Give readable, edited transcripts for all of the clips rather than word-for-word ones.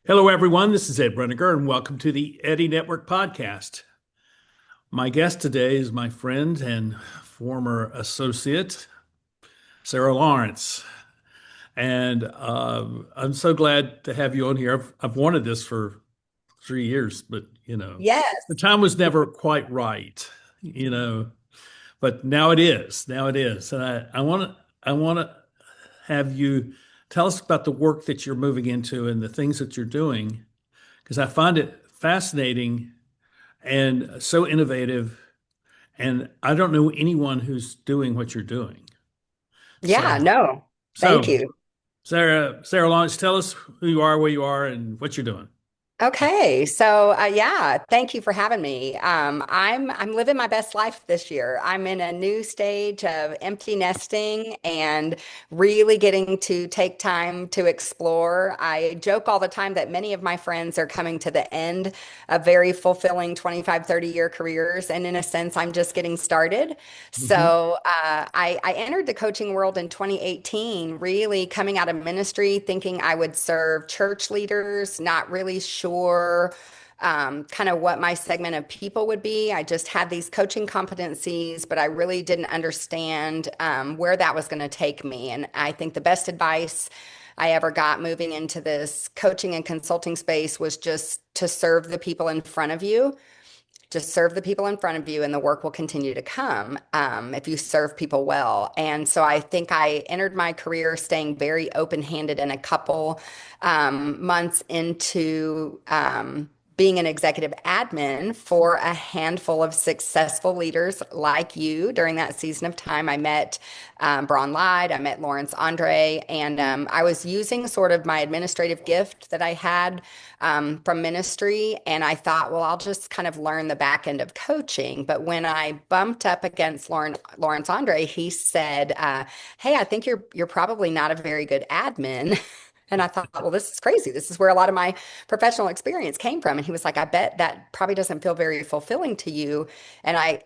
Hello, everyone. This is Ed Breniger, and welcome to the Eddie Network podcast. My guest today is my friend and former associate, Sara Lawrence. And I'm so glad to have you on here. I've wanted this for 3 years, but the Yes. time was never quite right, you know. But now it is. Now it is, and I want to have you tell us about the work that you're moving into and the things that you're doing, because I find it fascinating and so innovative. And I don't know anyone who's doing what you're doing. So, Yeah, no. Thank so you. Sara Lawrence, tell us who you are, where you are, and what you're doing. Okay, so yeah, thank you for having me. I'm living my best life this year. I'm in a new stage of empty nesting and really getting to take time to explore. I joke all the time that many of my friends are coming to the end of very fulfilling 25, 30-year careers, and in a sense, I'm just getting started. Hmm. So I entered the coaching world in 2018, really coming out of ministry, thinking I would serve church leaders, not really sure kind of what my segment of people would be. I just had these coaching competencies, but I really didn't understand where that was going to take me. And I think the best advice I ever got moving into this coaching and consulting space was just to serve the people in front of you. Just serve the people in front of you, and the work will continue to come if you serve people well. And so I think I entered my career staying very open-handed, and a couple months into being an executive admin for a handful of successful leaders like you. During that season of time, I met Braun Lied, I met Lawrence Andre, and I was using sort of my administrative gift that I had from ministry. And I thought, well, I'll just kind of learn the back end of coaching. But when I bumped up against Lawrence Andre, he said, "Hey, I think you're probably not a very good admin." And I thought, well, this is crazy. This is where a lot of my professional experience came from. And he was like, I bet that probably doesn't feel very fulfilling to you. And I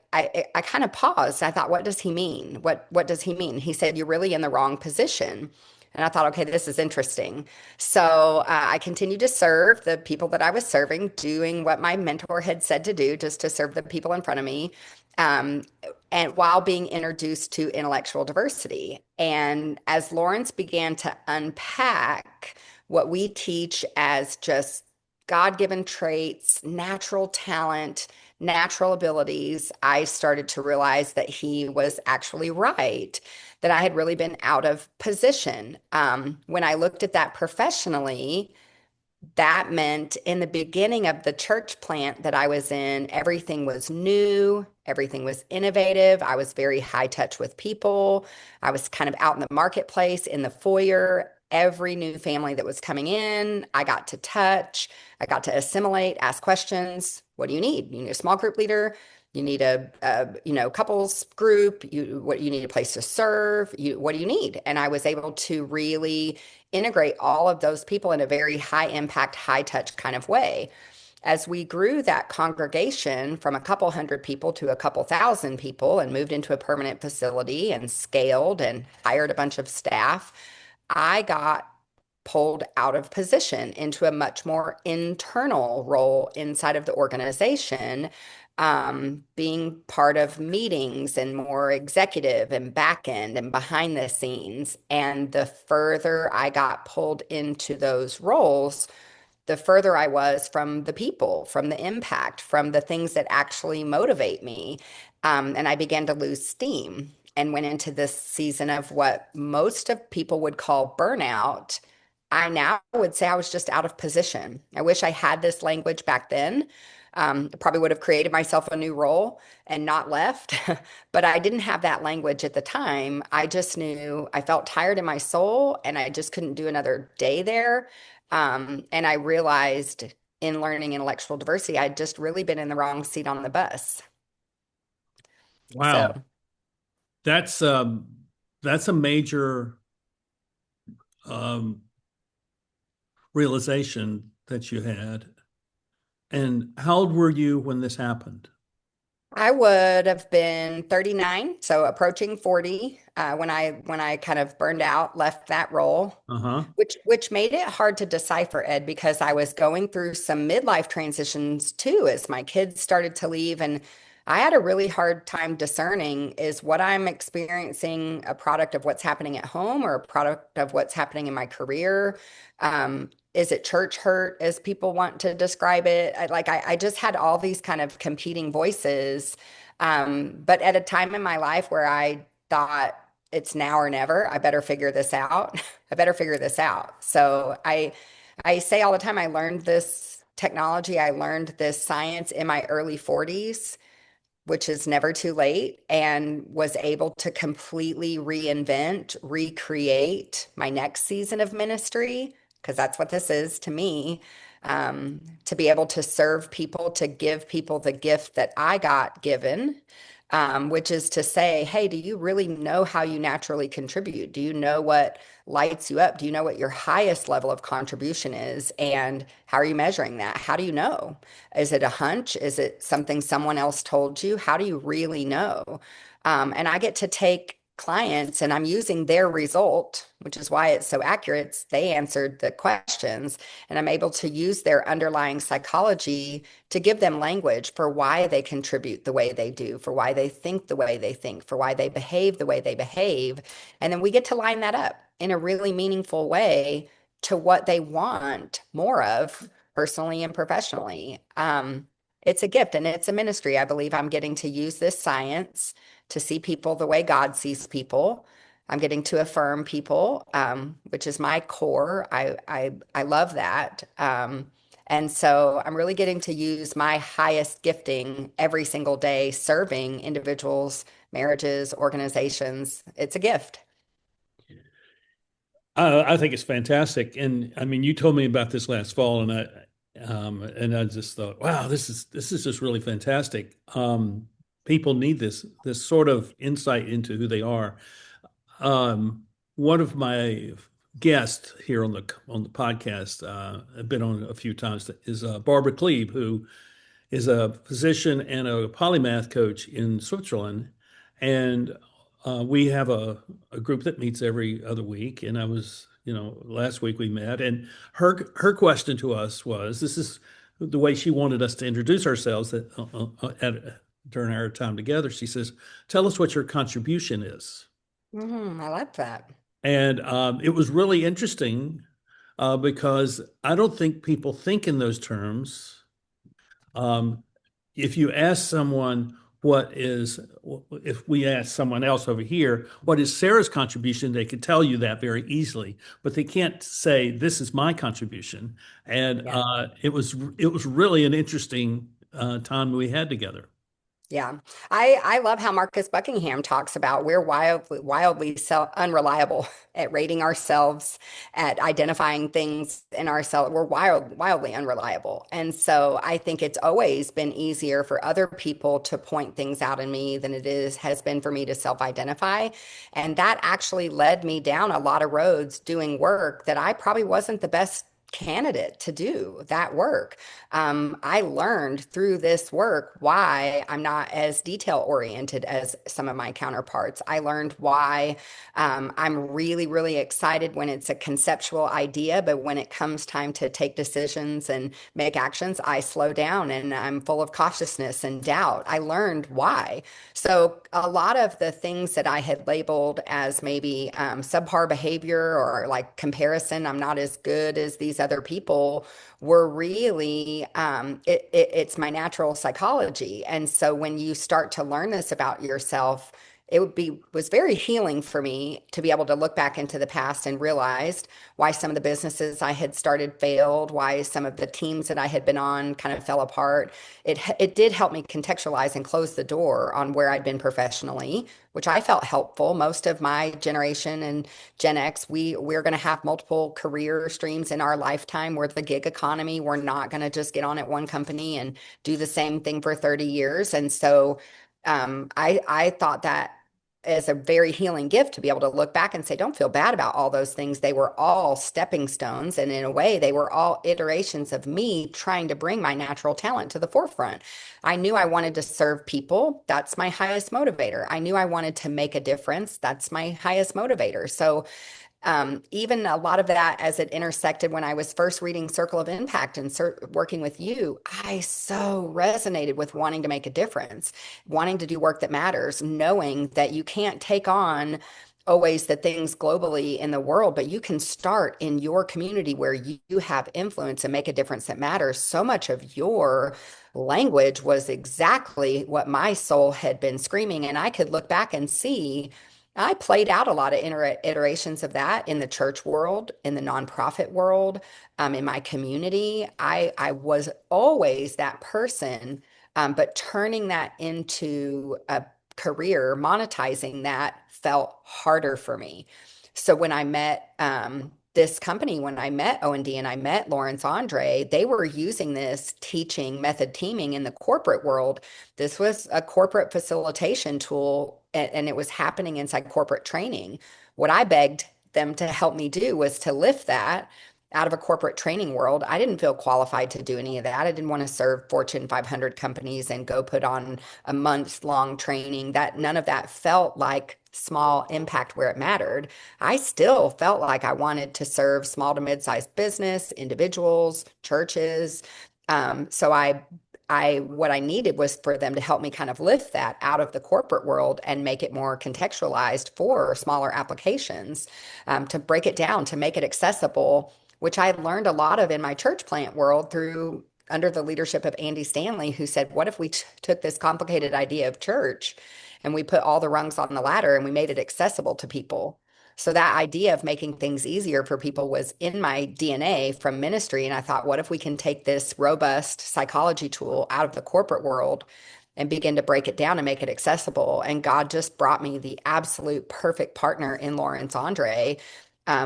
kind of paused. I thought, what does he mean? What does he mean? He said, you're really in the wrong position. And I thought, okay, this is interesting. So I continued to serve the people that I was serving, doing what my mentor had said to do, just to serve the people in front of me, um, and while being introduced to intellectual diversity. And as Lawrence began to unpack what we teach as just God-given traits, natural talent, natural abilities, I started to realize that he was actually right, that I had really been out of position. When I looked at that professionally, that meant in the beginning of the church plant that I was in, everything was new, everything was innovative. I was very high touch with people. I was kind of out in the marketplace, in the foyer. Every new family that was coming in, I got to touch, I got to assimilate, ask questions. What do you need? You need a small group leader. You need a couples group. You need a place to serve. What do you need? And I was able to really integrate all of those people in a very high impact, high touch kind of way. As we grew that congregation from a couple hundred people to a couple thousand people and moved into a permanent facility and scaled and hired a bunch of staff, I got pulled out of position into a much more internal role inside of the organization, being part of meetings and more executive and back end and behind the scenes. And the further I got pulled into those roles, the further I was from the people, from the impact, from the things that actually motivate me. And I began to lose steam and went into this season of what most of people would call burnout. I now would say I was just out of position. I wish I had this language back then. I probably would have created myself a new role and not left. But I didn't have that language at the time. I just knew I felt tired in my soul and I just couldn't do another day there. And I realized in learning intellectual diversity, I'd just really been in the wrong seat on the bus. So, Wow, that's um, that's a major um, realization that you had. And how old were you when this happened? I would have been 39, so approaching 40, when I kind of burned out, left that role, Uh-huh. which made it hard to decipher, Ed, because I was going through some midlife transitions too as my kids started to leave, and I had a really hard time discerning, is what I'm experiencing a product of what's happening at home or a product of what's happening in my career? Is it church hurt, as people want to describe it? I just had all these kind of competing voices. But at a time in my life where I thought it's now or never, I better figure this out. I better figure this out. I say all the time, I learned this technology, I learned this science in my early 40s, which is never too late, and was able to completely reinvent, recreate my next season of ministry, because that's what this is to me. To be able to serve people, to give people the gift that I got given, which is to say, hey, do you really know how you naturally contribute? Do you know what lights you up? Do you know what your highest level of contribution is? And how are you measuring that? How do you know? Is it a hunch? Is it something someone else told you? How do you really know? And I get to take clients and I'm using their result, which is why it's so accurate. They answered the questions, and I'm able to use their underlying psychology to give them language for why they contribute the way they do, for why they think the way they think, for why they behave the way they behave. And then we get to line that up in a really meaningful way to what they want more of, personally and professionally. It's a gift and it's a ministry. I believe I'm getting to use this science to see people the way God sees people. I'm getting to affirm people, which is my core. I love that. And so I'm really getting to use my highest gifting every single day, serving individuals, marriages, organizations. It's a gift. I think it's fantastic. And I mean, you told me about this last fall, and I just thought, wow, this is just really fantastic. People need this sort of insight into who they are. One of my guests here on the podcast, I've been on a few times, is Barbara Klebe, who is a physician and a polymath coach in Switzerland. And we have a group that meets every other week. And last week we met, and her question to us was, this is the way she wanted us to introduce ourselves during our time together. She says, tell us what your contribution is. I like that. And it was really interesting because I don't think people think in those terms. Um, if you ask someone if we ask someone else over here, what is Sarah's contribution, they could tell you that very easily, but they can't say, this is my contribution. And Yeah. it was really an interesting time we had together. Yeah. I love how Marcus Buckingham talks about we're wildly unreliable at rating ourselves, at identifying things in ourselves. We're wildly unreliable. And so I think it's always been easier for other people to point things out in me than has been for me to self-identify. And that actually led me down a lot of roads doing work that I probably wasn't the best candidate to do that work. I learned through this work why I'm not as detail oriented as some of my counterparts. I learned why I'm really, really excited when it's a conceptual idea, but when it comes time to take decisions and make actions, I slow down and I'm full of cautiousness and doubt. I learned why. So a lot of the things that I had labeled as maybe subpar behavior or like comparison, I'm not as good as these other people, were really it's my natural psychology. And so when you start to learn this about yourself, was very healing for me to be able to look back into the past and realized why some of the businesses I had started failed, why some of the teams that I had been on kind of fell apart. It did help me contextualize and close the door on where I'd been professionally, which I felt helpful. Most of my generation and Gen X, we're going to have multiple career streams in our lifetime. We're the gig economy. We're not going to just get on at one company and do the same thing for 30 years. And so I thought that is a very healing gift to be able to look back and say, don't feel bad about all those things. They were all stepping stones. And in a way, they were all iterations of me trying to bring my natural talent to the forefront. I knew I wanted to serve people. That's my highest motivator. I knew I wanted to make a difference. That's my highest motivator. So even a lot of that as it intersected when I was first reading Circle of Impact and working with you, I so resonated with wanting to make a difference, wanting to do work that matters, knowing that you can't take on always the things globally in the world, but you can start in your community where you have influence and make a difference that matters. So much of your language was exactly what my soul had been screaming. And I could look back and see I played out a lot of iterations of that in the church world, in the nonprofit world, in my community. I was always that person, but turning that into a career, monetizing that felt harder for me. So when I met this company, when I met O&D and I met Lawrence Andre, they were using this teaching method teaming in the corporate world. This was a corporate facilitation tool, and it was happening inside corporate training. What I begged them to help me do was to lift that out of a corporate training world. I didn't feel qualified to do any of that. I didn't want to serve Fortune 500 companies and go put on a month-long training. That none of that felt like small impact where it mattered. I still felt like I wanted to serve small to mid-sized business, individuals, churches. So what I needed was for them to help me kind of lift that out of the corporate world and make it more contextualized for smaller applications, to break it down, to make it accessible, which I learned a lot of in my church plant world through under the leadership of Andy Stanley, who said, what if we took this complicated idea of church and we put all the rungs on the ladder and we made it accessible to people? So that idea of making things easier for people was in my DNA from ministry. And I thought, what if we can take this robust psychology tool out of the corporate world and begin to break it down and make it accessible? And God just brought me the absolute perfect partner in Lawrence Andre,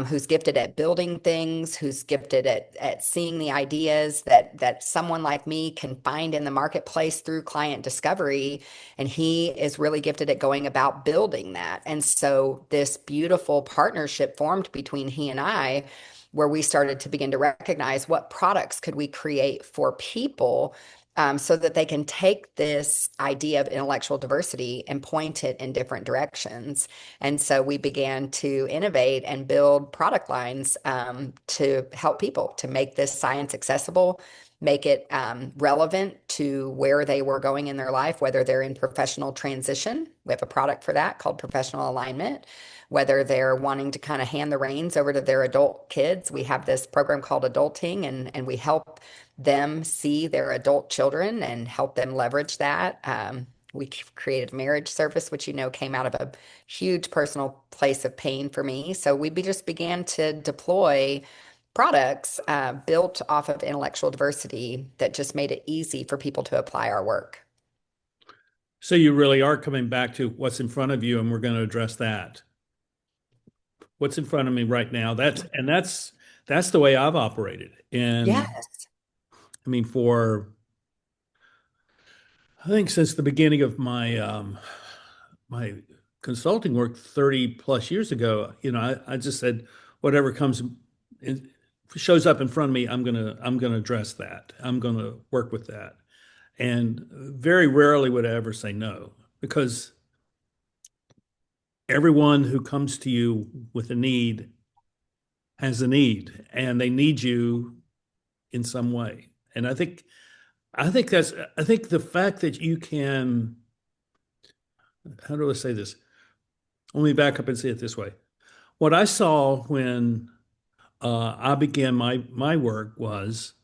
who's gifted at building things, who's gifted at seeing the ideas that someone like me can find in the marketplace through client discovery. And he is really gifted at going about building that. And so this beautiful partnership formed between he and I, where we started to begin to recognize what products could we create for people, so that they can take this idea of intellectual diversity and point it in different directions. And so we began to innovate and build product lines, to help people to make this science accessible, make it relevant to where they were going in their life, whether they're in professional transition. We have a product for that called Professional Alignment. Whether they're wanting to kind of hand the reins over to their adult kids, we have this program called Adulting, and we help them see their adult children and help them leverage that. We created a marriage service, which came out of a huge personal place of pain for me. So we just began to deploy products built off of intellectual diversity that just made it easy for people to apply our work. So you really are coming back to what's in front of you, and we're going to address that. What's in front of me right now? That's the way I've operated. And Yes. I mean, I think since the beginning of my consulting work 30 plus years ago, I just said whatever comes in, shows up in front of me, I'm gonna address that. I'm gonna work with that. And very rarely would I ever say no, because everyone who comes to you with a need has a need, and they need you in some way. And I think the fact that you can, how do I say this? Let me back up and say it this way. What I saw when I began my work was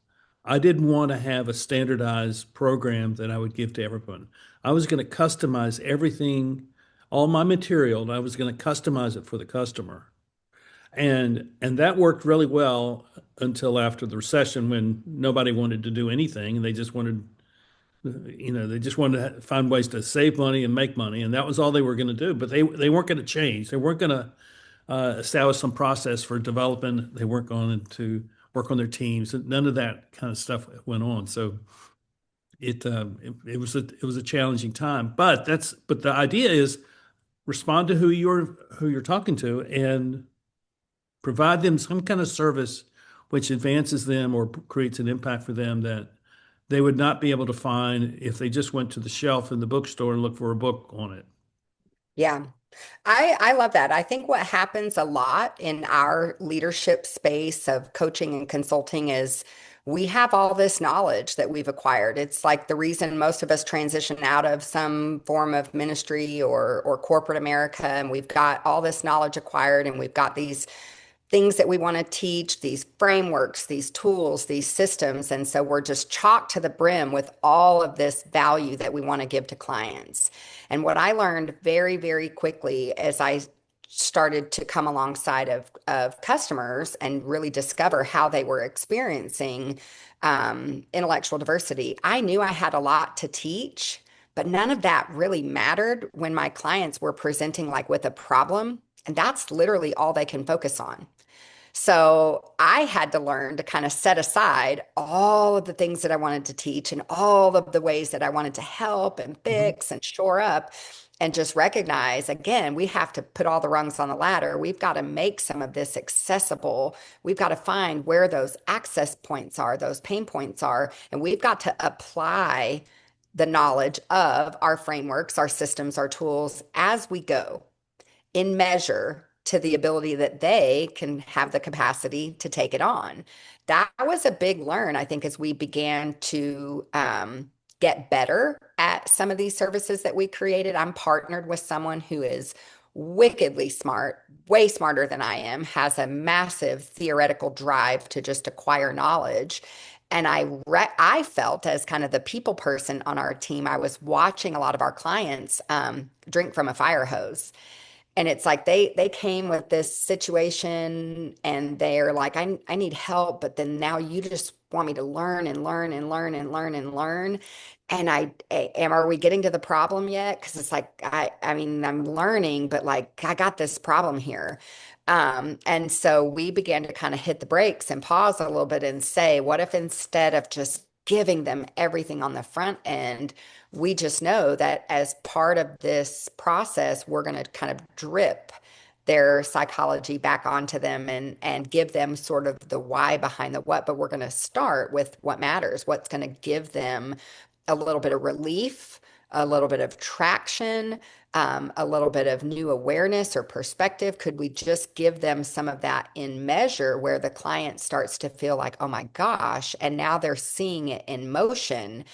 I didn't want to have a standardized program that I would give to everyone. I was going to customize everything, all my material, and I was going to customize it for the customer. And that worked really well until after the recession, when nobody wanted to do anything and they just wanted to find ways to save money and make money, and that was all they were going to do. But they weren't going to change. They weren't going to establish some process for development. They weren't going to work on their teams. None of that kind of stuff went on. So it was a challenging time. But the idea is respond to who you're talking to and provide them some kind of service which advances them or creates an impact for them that they would not be able to find if they just went to the shelf in the bookstore and looked for a book on it. Yeah. I love that. I think what happens a lot in our leadership space of coaching and consulting is we have all this knowledge that we've acquired. It's like the reason most of us transition out of some form of ministry or corporate America, and we've got all this knowledge acquired, and we've got these things that we want to teach, these frameworks, these tools, these systems. And so we're just chocked to the brim with all of this value that we want to give to clients. And what I learned very, very quickly as I started to come alongside of customers and really discover how they were experiencing intellectual diversity, I knew I had a lot to teach, but none of that really mattered when my clients were presenting like with a problem. And that's literally all they can focus on. So I had to learn to kind of set aside all of the things that I wanted to teach and all of the ways that I wanted to help and Mhm. fix and shore up and just recognize again, we have to put all the rungs on the ladder. We've got to make some of this accessible. We've got to find where those access points are, those pain points are, and we've got to apply the knowledge of our frameworks, our systems, our tools as we go in measure to the ability that they can have the capacity to take it on. That was a big learn, I think, as we began to get better at some of these services that we created. I'm partnered with someone who is wickedly smart, way smarter than I am, has a massive theoretical drive to just acquire knowledge. And I felt as kind of the people person on our team, I was watching a lot of our clients drink from a fire hose. And it's like they came with this situation and they're like, I need help, but then now you just want me to learn and learn and learn and learn and learn. And are we getting to the problem yet? Because it's like I mean, I'm learning, but like I got this problem here. And so we began to kind of hit the brakes and pause a little bit and say, what if instead of just giving them everything on the front end, we just know that as part of this process, we're going to kind of drip their psychology back onto them and give them sort of the why behind the what, but we're going to start with what matters, what's going to give them a little bit of relief, a little bit of traction, a little bit of new awareness or perspective. Could we just give them some of that in measure where the client starts to feel like, oh my gosh, and now they're seeing it in motion,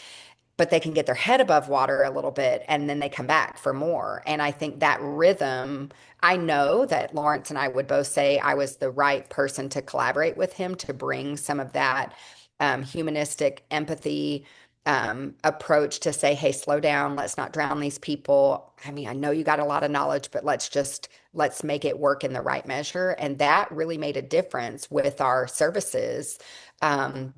but they can get their head above water a little bit and then they come back for more. And I think that rhythm, I know that Lawrence and I would both say I was the right person to collaborate with him to bring some of that humanistic empathy approach to say, hey, slow down, let's not drown these people. I mean, I know you got a lot of knowledge, but let's make it work in the right measure. And that really made a difference with our services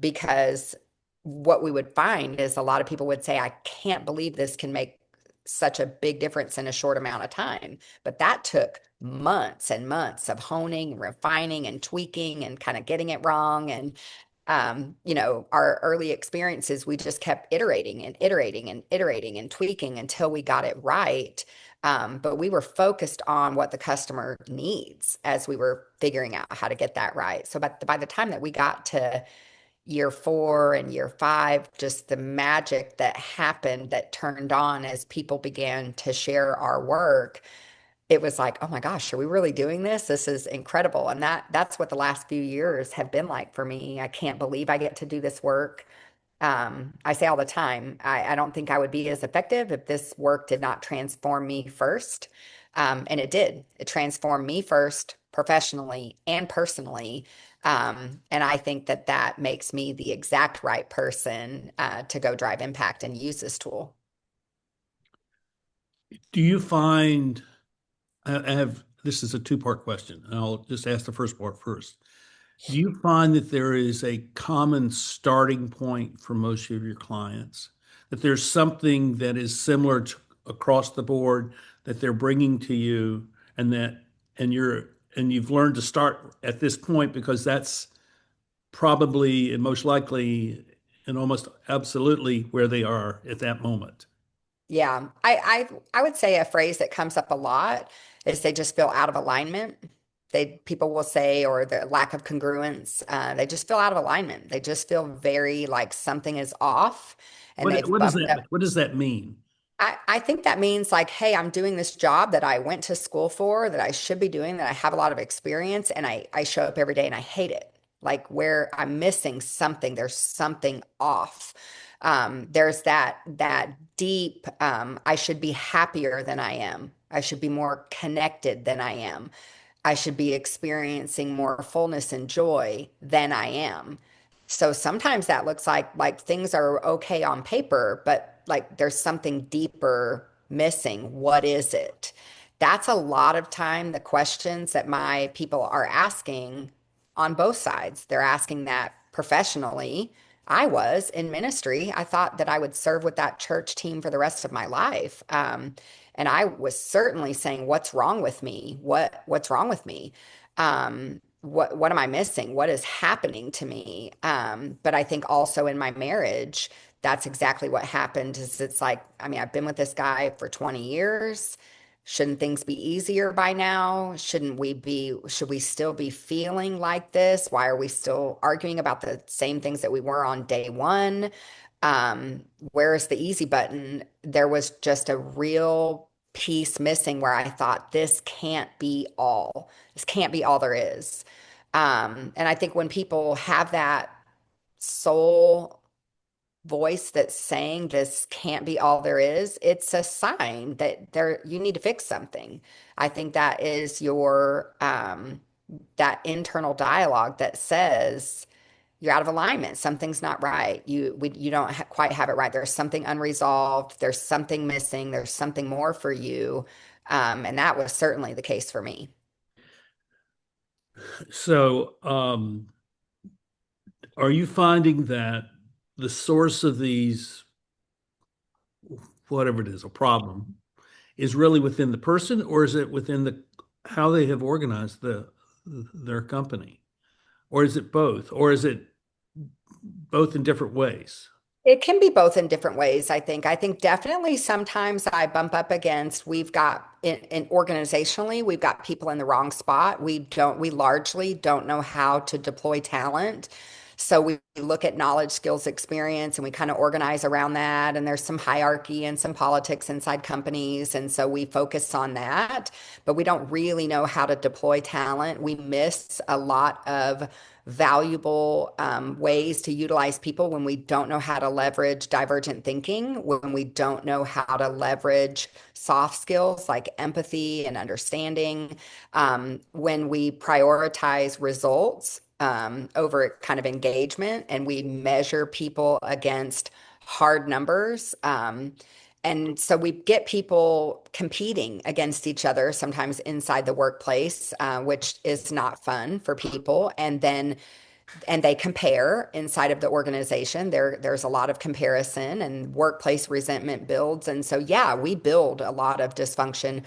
because what we would find is a lot of people would say, I can't believe this can make such a big difference in a short amount of time. But that took months and months of honing, refining, and tweaking and kind of getting it wrong. And, our early experiences, we just kept iterating and iterating and iterating and tweaking until we got it right. But we were focused on what the customer needs as we were figuring out how to get that right. So by the time that we got to year 4 and year 5, just the magic that happened that turned on as people began to share our work. It was like, oh my gosh, are we really doing this? This is incredible. And that's what the last few years have been like for me. I can't believe I get to do this work. I say all the time, I don't think I would be as effective if this work did not transform me first. And it did. It transformed me first, professionally and personally. And I think that that makes me the exact right person to go drive impact and use this tool. Do you find, I have, this is a two-part question, and I'll just ask the first part first. Do you find that there is a common starting point for most of your clients? That there's something that is similar to, across the board that they're bringing to you, and you've learned to start at this point because that's probably and most likely and almost absolutely where they are at that moment. Yeah. I would say a phrase that comes up a lot is they just feel out of alignment. People will say, or the lack of congruence, they just feel out of alignment. They just feel very like something is off and they've What does bumped that up. what does that mean? I think that means like, hey, I'm doing this job that I went to school for, that I should be doing, that I have a lot of experience, and I show up every day and I hate it. Like where I'm missing something, there's something off. There's that deep, I should be happier than I am. I should be more connected than I am. I should be experiencing more fullness and joy than I am. So sometimes that looks like things are okay on paper, but like there's something deeper missing. What is it? That's a lot of time the questions that my people are asking on both sides. They're asking that professionally. I was in ministry. I thought that I would serve with that church team for the rest of my life. And I was certainly saying, what's wrong with me? What's wrong with me? What am I missing? What is happening to me? But I think also in my marriage, that's exactly what happened is it's like, I mean, I've been with this guy for 20 years. Shouldn't things be easier by now? Should we still be feeling like this? Why are we still arguing about the same things that we were on day one? Where's the easy button? There was just a real piece missing where I thought this can't be all. This can't be all there is. And I think when people have that soul voice that's saying this can't be all there is, it's a sign that you need to fix something. I think that is your that internal dialogue that says you're out of alignment. Something's not right. You don't quite have it right. There's something unresolved. There's something missing. There's something more for you. And that was certainly the case for me. So, are you finding that the source of these, whatever it is, a problem, is really within the person, or is it within the how they have organized their company? Or is it both? Or is it both in different ways? It can be both in different ways, I think. I think definitely sometimes I bump up against we've got in organizationally, we've got people in the wrong spot. We largely don't know how to deploy talent. So we look at knowledge, skills, experience, and we kind of organize around that. And there's some hierarchy and some politics inside companies. And so we focus on that, but we don't really know how to deploy talent. We miss a lot of valuable ways to utilize people when we don't know how to leverage divergent thinking, when we don't know how to leverage soft skills like empathy and understanding, when we prioritize results over kind of engagement and we measure people against hard numbers. And so we get people competing against each other, sometimes inside the workplace, which is not fun for people. And they compare inside of the organization. There's a lot of comparison and workplace resentment builds. And so, yeah, we build a lot of dysfunction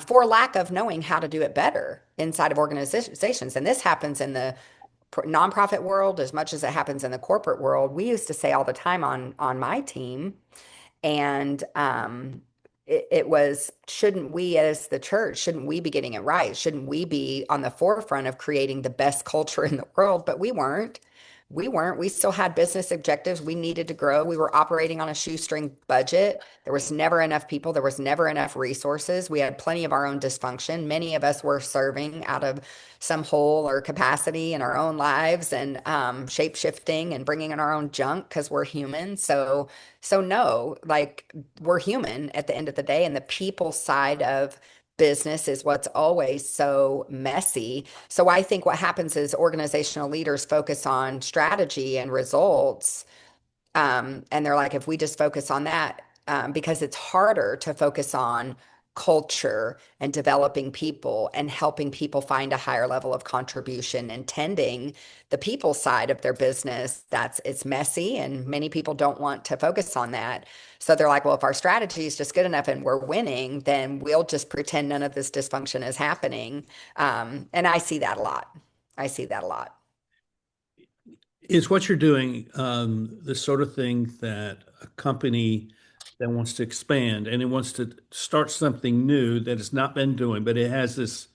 for lack of knowing how to do it better inside of organizations. And this happens in the nonprofit world as much as it happens in the corporate world. We used to say all the time on my team, and it was, shouldn't we as the church, shouldn't we be getting it right? Shouldn't we be on the forefront of creating the best culture in the world? But we weren't. We weren't. We still had business objectives. We needed to grow. We were operating on a shoestring budget. There was never enough people. There was never enough resources. We had plenty of our own dysfunction. Many of us were serving out of some hole or capacity in our own lives and shape shifting and bringing in our own junk because we're human. So no, like we're human at the end of the day, and the people side of business is what's always so messy. So I think what happens is organizational leaders focus on strategy and results, and they're like, if we just focus on that, because it's harder to focus on culture and developing people and helping people find a higher level of contribution and tending the people side of their business. It's messy and many people don't want to focus on that. So they're like, well, if our strategy is just good enough and we're winning, then we'll just pretend none of this dysfunction is happening. And I see that a lot. I see that a lot. Is what you're doing the sort of thing that a company that wants to expand and it wants to start something new that it's not been doing, but it has this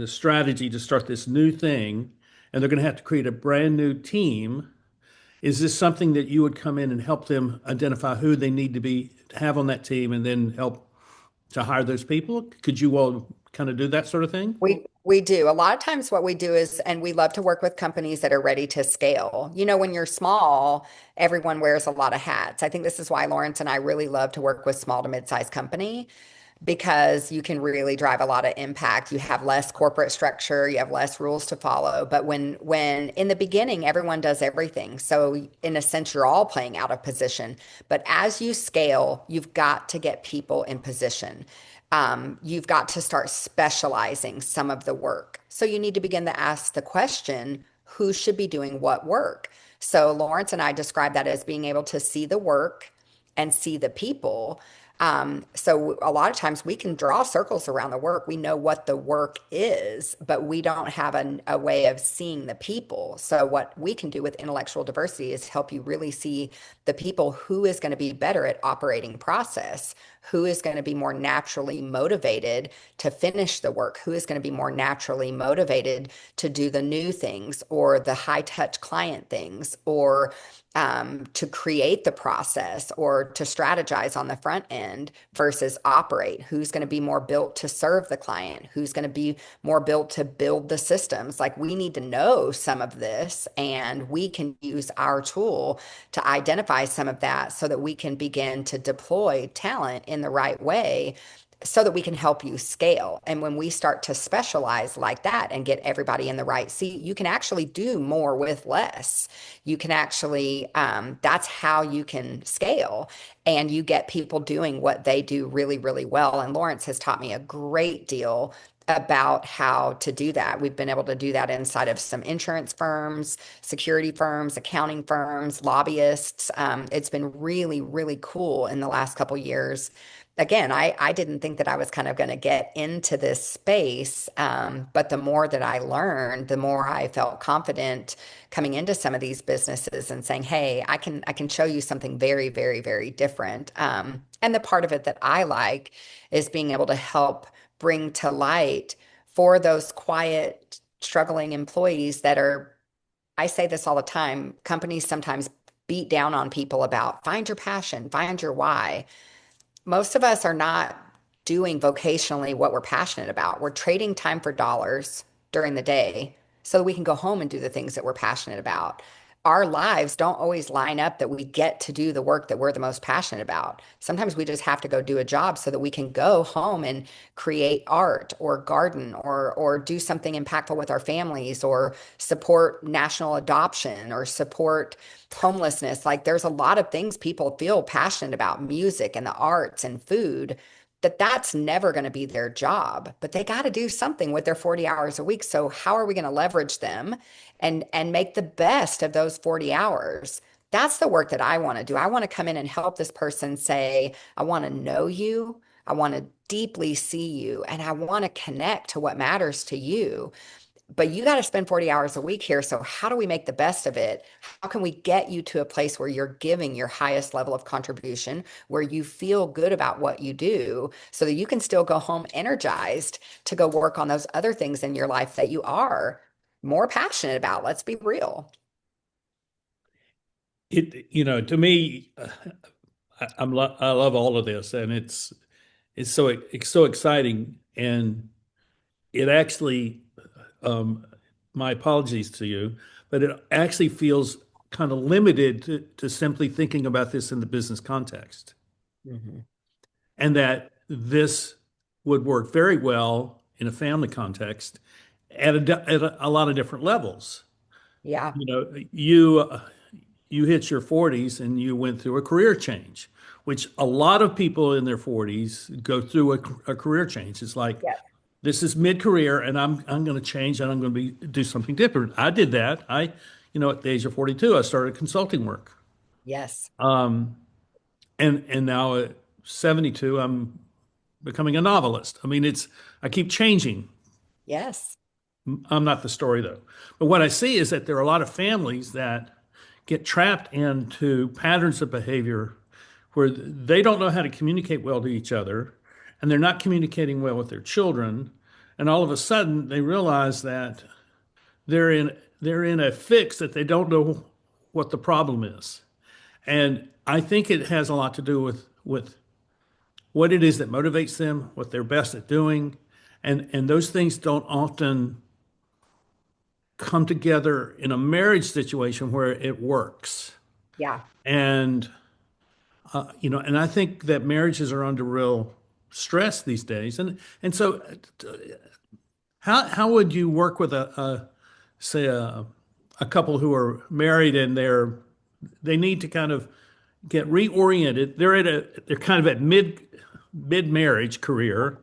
strategy to start this new thing, and they're going to have to create a brand new team. Is this something that you would come in and help them identify who they need to have on that team, and then help to hire those people? Could you all kind of do that sort of thing? We do. A lot of times what we do is, and we love to work with companies that are ready to scale. You know, when you're small, everyone wears a lot of hats. I think this is why Lawrence and I really love to work with small to mid-sized company because you can really drive a lot of impact. You have less corporate structure, you have less rules to follow. But when in the beginning everyone does everything. So in a sense you're all playing out of position. But as you scale, you've got to get people in position. You've got to start specializing some of the work. So you need to begin to ask the question, who should be doing what work? So Lawrence and I describe that as being able to see the work and see the people. So a lot of times we can draw circles around the work. We know what the work is, but we don't have a way of seeing the people. So what we can do with intellectual diversity is help you really see the people who is going to be better at operating process, who is going to be more naturally motivated to finish the work, who is going to be more naturally motivated to do the new things or the high touch client things or to create the process or to strategize on the front end versus operate. Who's going to be more built to serve the client? Who's going to be more built to build the systems? Like we need to know some of this, and we can use our tool to identify some of that so that we can begin to deploy talent in the right way so that we can help you scale. And when we start to specialize like that and get everybody in the right seat, you can actually do more with less. You can actually, that's how you can scale and you get people doing what they do really, really well. And Lawrence has taught me a great deal about how to do that. We've been able to do that inside of some insurance firms, security firms, accounting firms, lobbyists. It's been really, really cool in the last couple years. Again, I didn't think that I was kind of going to get into this space, but the more that I learned, the more I felt confident coming into some of these businesses and saying, "Hey, I can show you something very, very, very different." And the part of it that I like is being able to help bring to light for those quiet, struggling employees that are, I say this all the time, companies sometimes beat down on people about find your passion, find your why. Most of us are not doing vocationally what we're passionate about. We're trading time for dollars during the day so that we can go home and do the things that we're passionate about. Our lives don't always line up that we get to do the work that we're the most passionate about. Sometimes we just have to go do a job so that we can go home and create art or garden or do something impactful with our families or support national adoption or support homelessness. Like there's a lot of things people feel passionate about, music and the arts and food, that's never going to be their job, but they got to do something with their 40 hours a week. So how are we going to leverage them and make the best of those 40 hours? That's the work that I want to do. I want to come in and help this person say, I want to know you. I want to deeply see you and I want to connect to what matters to you. But you got to spend 40 hours a week here. So how do we make the best of it? How can we get you to a place where you're giving your highest level of contribution, where you feel good about what you do so that you can still go home energized to go work on those other things in your life that you are more passionate about? Let's be real. To me, I love all of this, and it's so exciting, and it actually, um, my apologies to you, but it actually feels kind of limited to simply thinking about this in the business context, Mhm. and that this would work very well in a family context at a lot of different levels. Yeah. You hit your 40s and you went through a career change, which a lot of people in their 40s go through a career change. It's like Yes. this is mid-career and I'm going to change and I'm going to do something different. I did that. At the age of 42, I started consulting work. Yes. Um, and now at 72, I'm becoming a novelist. I mean, I keep changing. Yes. I'm not the story though. But what I see is that there are a lot of families that get trapped into patterns of behavior where they don't know how to communicate well to each other, and they're not communicating well with their children, and all of a sudden they realize that they're in a fix that they don't know what the problem is. And I think it has a lot to do with what it is that motivates them, what they're best at doing, and those things don't often come together in a marriage situation where it works. Yeah. And and I think that marriages are under real stress these days. And so, how would you work with a say a couple who are married and they need to kind of get reoriented. They're kind of at mid marriage career,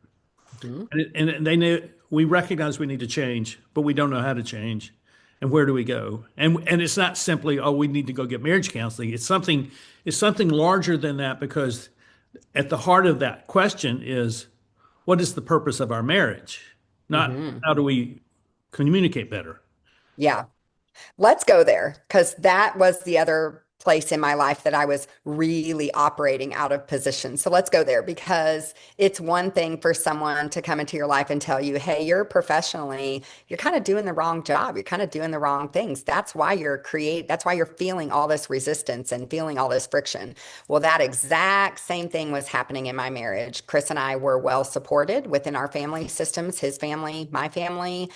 Mhm. and they know we recognize we need to change, but we don't know how to change, and where do we go? And it's not simply, oh, we need to go get marriage counseling. It's something larger than that, because at the heart of that question is, what is the purpose of our marriage? Not Mhm. how do we communicate better. Yeah. Let's go there because that was the other place in my life that I was really operating out of position. So let's go there because it's one thing for someone to come into your life and tell you, hey, you're kind of doing the wrong job. You're kind of doing the wrong things. That's why you're feeling all this resistance and feeling all this friction. Well, that exact same thing was happening in my marriage. Chris and I were well supported within our family systems, his family, my family.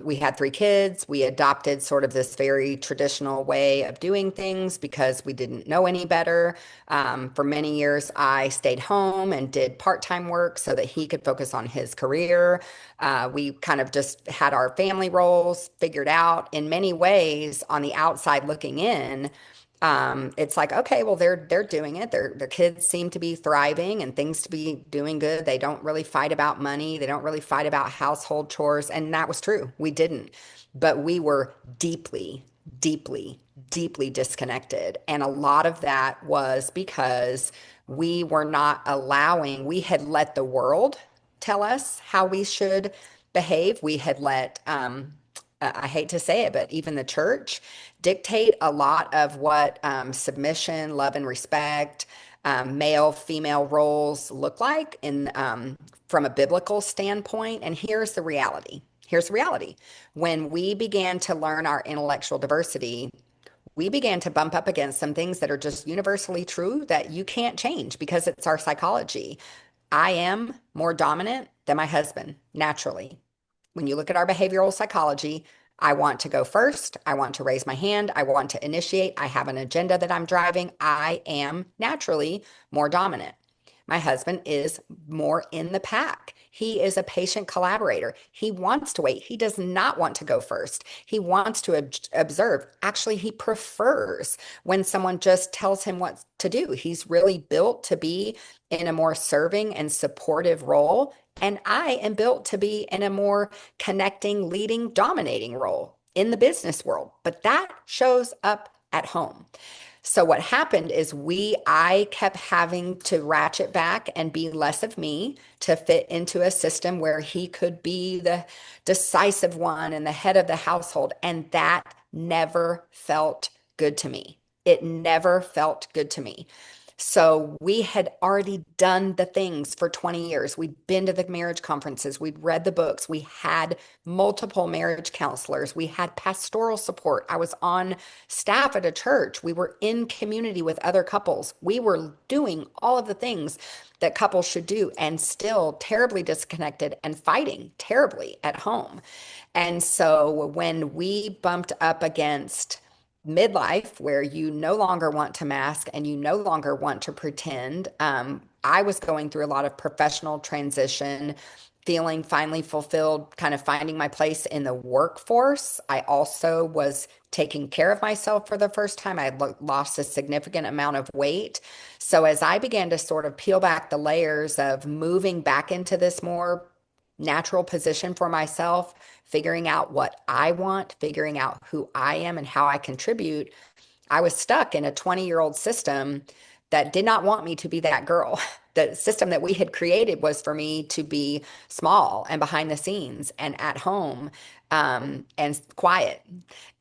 We had 3 kids. We adopted sort of this very traditional way of doing things because we didn't know any better. For many years, I stayed home and did part-time work so that he could focus on his career. We kind of just had our family roles figured out in many ways on the outside looking in. It's like, okay, well, they're doing it. Their kids seem to be thriving and things to be doing good. They don't really fight about money. They don't really fight about household chores. And that was true. We didn't. But we were deeply, deeply, deeply disconnected. And a lot of that was because we had let the world tell us how we should behave. We had let I hate to say it, but even the church dictate a lot of what submission, love, and respect, male, female roles look like from a biblical standpoint. And here's the reality. Here's the reality. When we began to learn our intellectual diversity, we began to bump up against some things that are just universally true that you can't change because it's our psychology. I am more dominant than my husband naturally. When you look at our behavioral psychology, I want to go first. I want to raise my hand. I want to initiate. I have an agenda that I'm driving. I am naturally more dominant. My husband is more in the pack. He is a patient collaborator. He wants to wait. He does not want to go first. He wants to observe. Actually, he prefers when someone just tells him what to do. He's really built to be in a more serving and supportive role. And I am built to be in a more connecting, leading, dominating role in the business world. But that shows up at home. So what happened is I kept having to ratchet back and be less of me to fit into a system where he could be the decisive one and the head of the household. And that never felt good to me. It never felt good to me. So we had already done the things for 20 years. We'd been to the marriage conferences. We'd read the books. We had multiple marriage counselors. We had pastoral support. I was on staff at a church. We were in community with other couples. We were doing all of the things that couples should do and still terribly disconnected and fighting terribly at home. And so when we bumped up against midlife where you no longer want to mask and you no longer want to pretend. I was going through a lot of professional transition, feeling finally fulfilled, kind of finding my place in the workforce. I also was taking care of myself for the first time. I lost a significant amount of weight. So as I began to sort of peel back the layers of moving back into this more natural position for myself, figuring out what I want, figuring out who I am and how I contribute, I was stuck in a 20-year-old system that did not want me to be that girl. The system that we had created was for me to be small and behind the scenes and at home and quiet.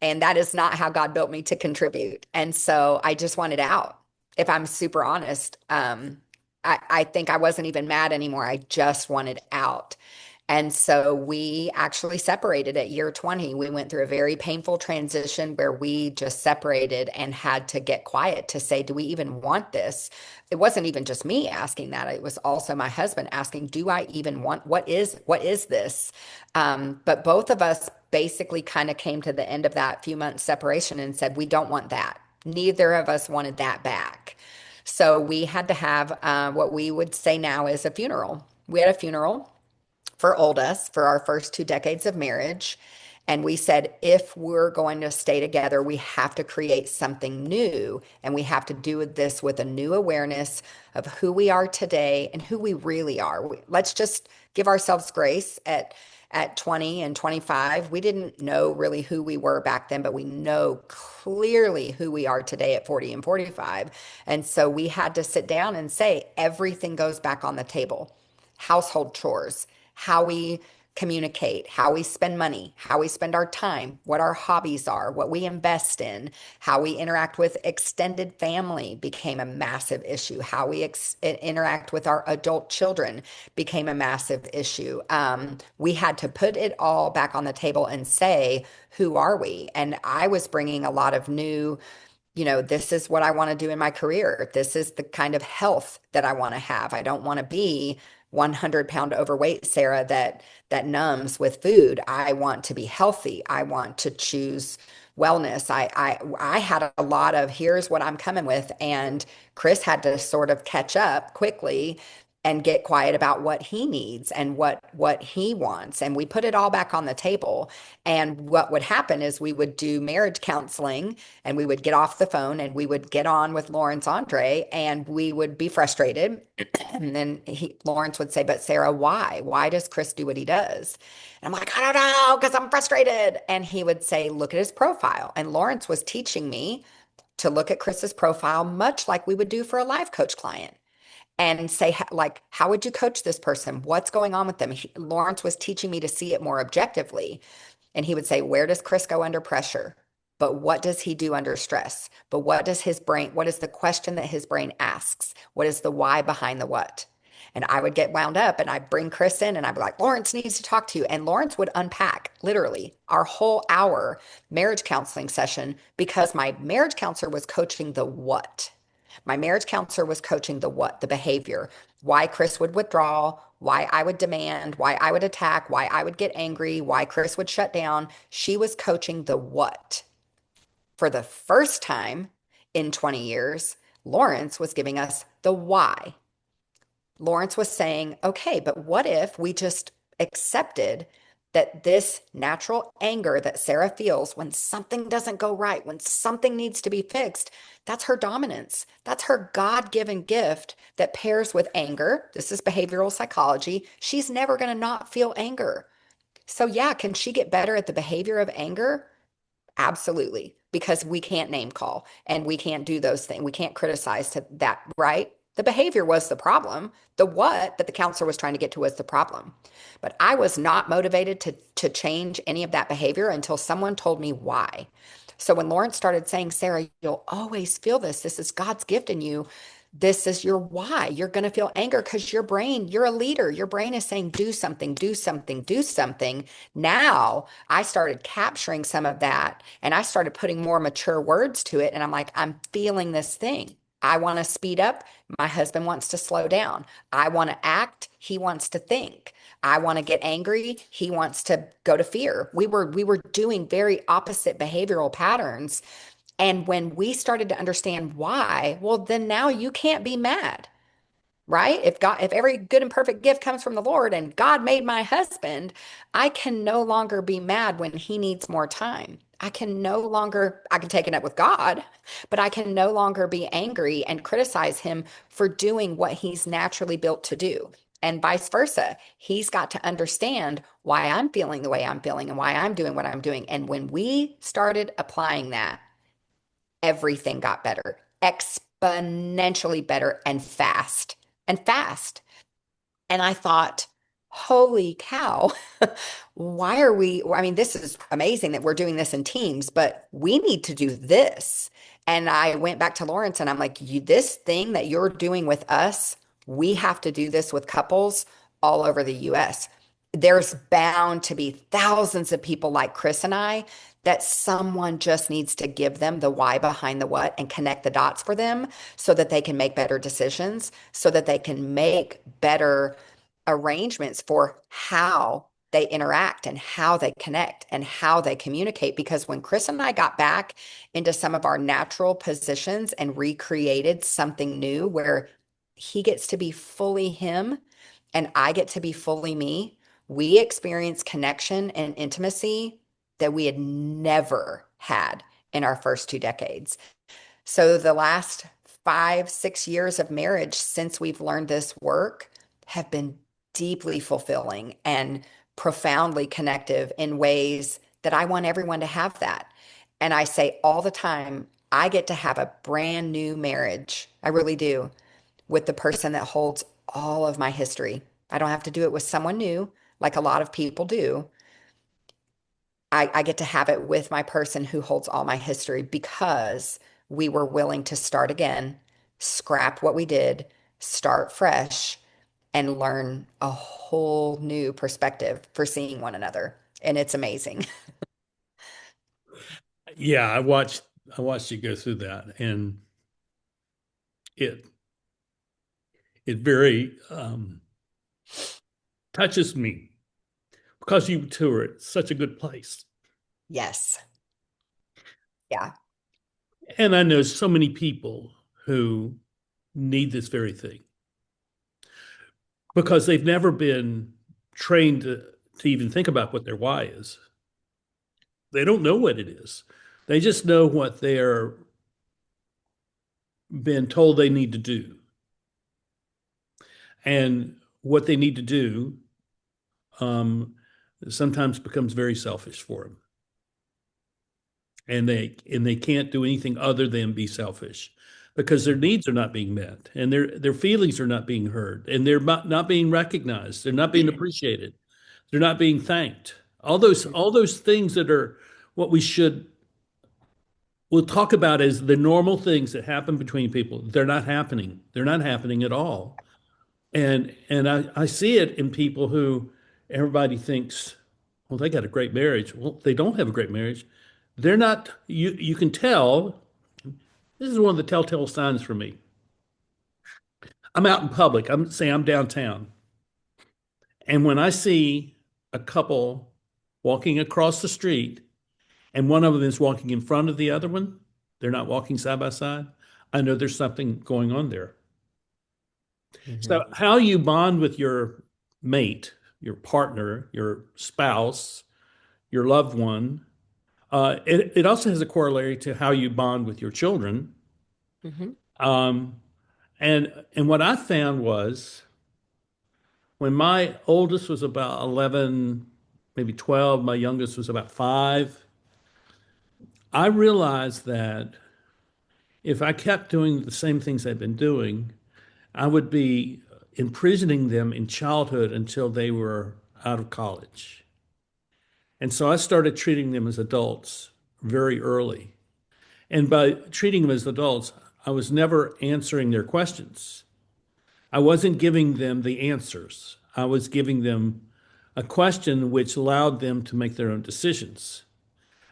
And that is not how God built me to contribute. And so I just wanted out. if I'm super honest. I think I wasn't even mad anymore. I just wanted out. And so we actually separated at year 20. We went through a very painful transition where we just separated and had to get quiet to say, do we even want this? It wasn't even just me asking that. It was also my husband asking, do I even want, what is this? But both of us basically kind of came to the end of that few months separation and said, we don't want that. Neither of us wanted that back. So we had to have what we would say now is a funeral. We had a funeral for oldest for our first 2 decades of marriage. And we said, if we're going to stay together, we have to create something new. And we have to do this with a new awareness of who we are today and who we really are. Let's just give ourselves grace at 20 and 25. We didn't know really who we were back then, but we know clearly who we are today at 40 and 45. And so we had to sit down and say, everything goes back on the table. Household chores, how we communicate, how we spend money, how we spend our time, what our hobbies are, what we invest in, how we interact with extended family became a massive issue. How we interact with our adult children became a massive issue. We had to put it all back on the table and say, who are we? And I was bringing a lot of new, this is what I want to do in my career. This is the kind of health that I want to have. I don't want to be 100-pound overweight Sarah that numbs with food. I want to be healthy. I want to choose wellness. I had a lot of here's what I'm coming with, and Chris had to sort of catch up quickly and get quiet about what he needs and what he wants. And we put it all back on the table. And what would happen is we would do marriage counseling and we would get off the phone and we would get on with Lawrence Andre and we would be frustrated. And then Lawrence would say, but Sarah, why? Why does Chris do what he does? And I'm like, I don't know, because I'm frustrated. And he would say, look at his profile. And Lawrence was teaching me to look at Chris's profile, much like we would do for a life coach client and say, like, how would you coach this person? What's going on with them? Lawrence was teaching me to see it more objectively. And he would say, where does Chris go under pressure? But what does he do under stress? But what is the question that his brain asks? What is the why behind the what? And I would get wound up and I'd bring Chris in and I'd be like, Lawrence needs to talk to you. And Lawrence would unpack literally our whole hour marriage counseling session because my marriage counselor was coaching the what. My marriage counselor was coaching the what, the behavior, why Chris would withdraw, why I would demand, why I would attack, why I would get angry, why Chris would shut down. She was coaching the what. For the first time in 20 years, Lawrence was giving us the why. Lawrence was saying, okay, but what if we just accepted that this natural anger that Sarah feels when something doesn't go right, when something needs to be fixed, that's her dominance. That's her God-given gift that pairs with anger. This is behavioral psychology. She's never going to not feel anger. So, yeah, can she get better at the behavior of anger? Absolutely, because we can't name call and we can't do those things. We can't criticize to that, right? The behavior was the problem. The what that the counselor was trying to get to was the problem. But I was not motivated to change any of that behavior until someone told me why. So when Lawrence started saying, Sarah, you'll always feel this. This is God's gift in you. This is your why. You're going to feel anger because your brain, you're a leader. Your brain is saying, do something, do something, do something. Now I started capturing some of that and I started putting more mature words to it. And I'm like, I'm feeling this thing. I want to speed up. My husband wants to slow down. I want to act. He wants to think. I want to get angry. He wants to go to fear. We were doing very opposite behavioral patterns. And when we started to understand why, well, then now you can't be mad, right? If every good and perfect gift comes from the Lord and God made my husband, I can no longer be mad when he needs more time. I can take it up with God, but I can no longer be angry and criticize him for doing what he's naturally built to do. And vice versa. He's got to understand why I'm feeling the way I'm feeling and why I'm doing what I'm doing. And when we started applying that, everything got better, exponentially better and fast and fast. And I thought, holy cow, why are we? I mean, this is amazing that we're doing this in teams, but we need to do this. And I went back to Lawrence and I'm like, this thing that you're doing with us, we have to do this with couples all over the US. There's bound to be thousands of people like Chris and I that someone just needs to give them the why behind the what and connect the dots for them so that they can make better decisions, so that they can make better arrangements for how they interact and how they connect and how they communicate. Because when Chris and I got back into some of our natural positions and recreated something new where he gets to be fully him and I get to be fully me, we experience connection and intimacy that we had never had in our first 2 decades. So the last 5, 6 years of marriage since we've learned this work have been deeply fulfilling and profoundly connective in ways that I want everyone to have that. And I say all the time, I get to have a brand new marriage. I really do, with the person that holds all of my history. I don't have to do it with someone new like a lot of people do. I get to have it with my person who holds all my history because we were willing to start again, scrap what we did, start fresh, and learn a whole new perspective for seeing one another. And it's amazing. Yeah, I watched you go through that, and it it very touches me because you two are at such a good place. Yes. Yeah. And I know so many people who need this very thing because they've never been trained to even think about what their why is. They don't know what it is. They just know what they're been told they need to do. And what they need to do um, sometimes becomes very selfish for them. And they can't do anything other than be selfish because their needs are not being met and their feelings are not being heard and they're not being recognized. They're not being appreciated. They're not being thanked. All those things that are what we'll talk about as the normal things that happen between people. They're not happening. They're not happening at all. And I see it in people who everybody thinks, well, they got a great marriage. Well, they don't have a great marriage. They're not, you can tell, this is one of the telltale signs for me. I'm out in public. I'm downtown. And when I see a couple walking across the street and one of them is walking in front of the other one, they're not walking side by side, I know there's something going on there. So, Mhm. how you bond with your mate, your partner, your spouse, your loved one, it also has a corollary to how you bond with your children. Mhm. Um, and what I found was when my oldest was about 11, maybe 12, my youngest was about 5, I realized that if I kept doing the same things I'd been doing, I would be imprisoning them in childhood until they were out of college. And so I started treating them as adults very early. And by treating them as adults, I was never answering their questions. I wasn't giving them the answers. I was giving them a question which allowed them to make their own decisions.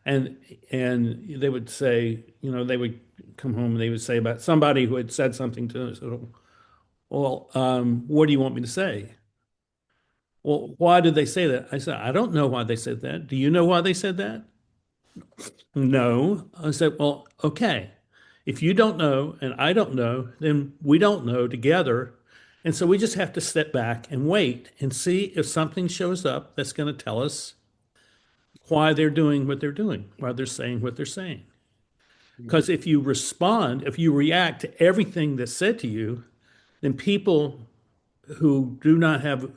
And and they would say, they would come home and they would say about somebody who had said something to them. So, well, what do you want me to say? Well, why did they say that? I said, I don't know why they said that. Do you know why they said that? No. I said, well, okay. If you don't know and I don't know, then we don't know together. And so we just have to step back and wait and see if something shows up that's going to tell us why they're doing what they're doing, why they're saying what they're saying. Because if you respond, if you react to everything that's said to you, then people who do not have,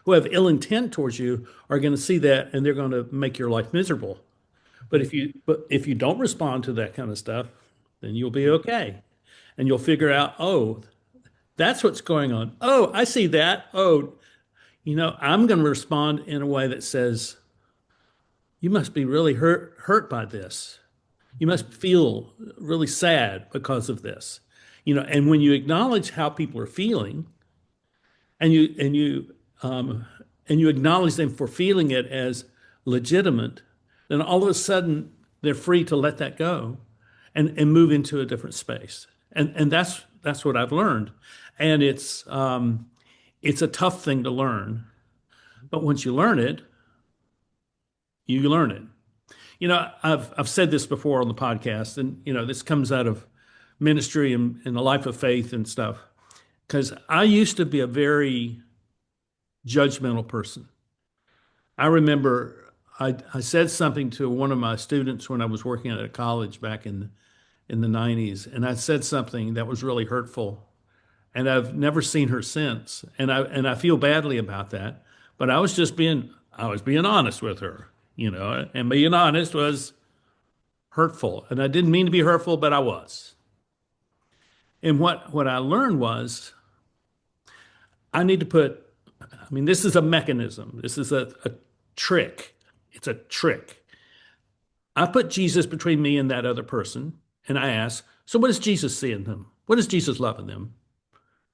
who have ill intent towards you are going to see that and they're going to make your life miserable. Mhm. But if you don't respond to that kind of stuff, then you'll be okay. And you'll figure out, oh, that's what's going on. Oh, I see that. Oh, I'm going to respond in a way that says, you must be really hurt by this. You must feel really sad because of this. And when you acknowledge how people are feeling, and um, you acknowledge them for feeling it as legitimate, then all of a sudden they're free to let that go and move into a different space. And that's what I've learned. And it's a tough thing to learn, but once you learn it, you learn it. I've said this before on the podcast, and this comes out of ministry and the life of faith and stuff. Because I used to be a very judgmental person. I remember I said something to one of my students when I was working at a college back in the 90s, and I said something that was really hurtful. And I've never seen her since. And I feel badly about that. But I was being honest with her, and being honest was hurtful. And I didn't mean to be hurtful, but I was. And what I learned was I need to this is a mechanism. This is a trick. It's a trick. I put Jesus between me and that other person, and I ask, so what does Jesus see in them? What does Jesus love in them?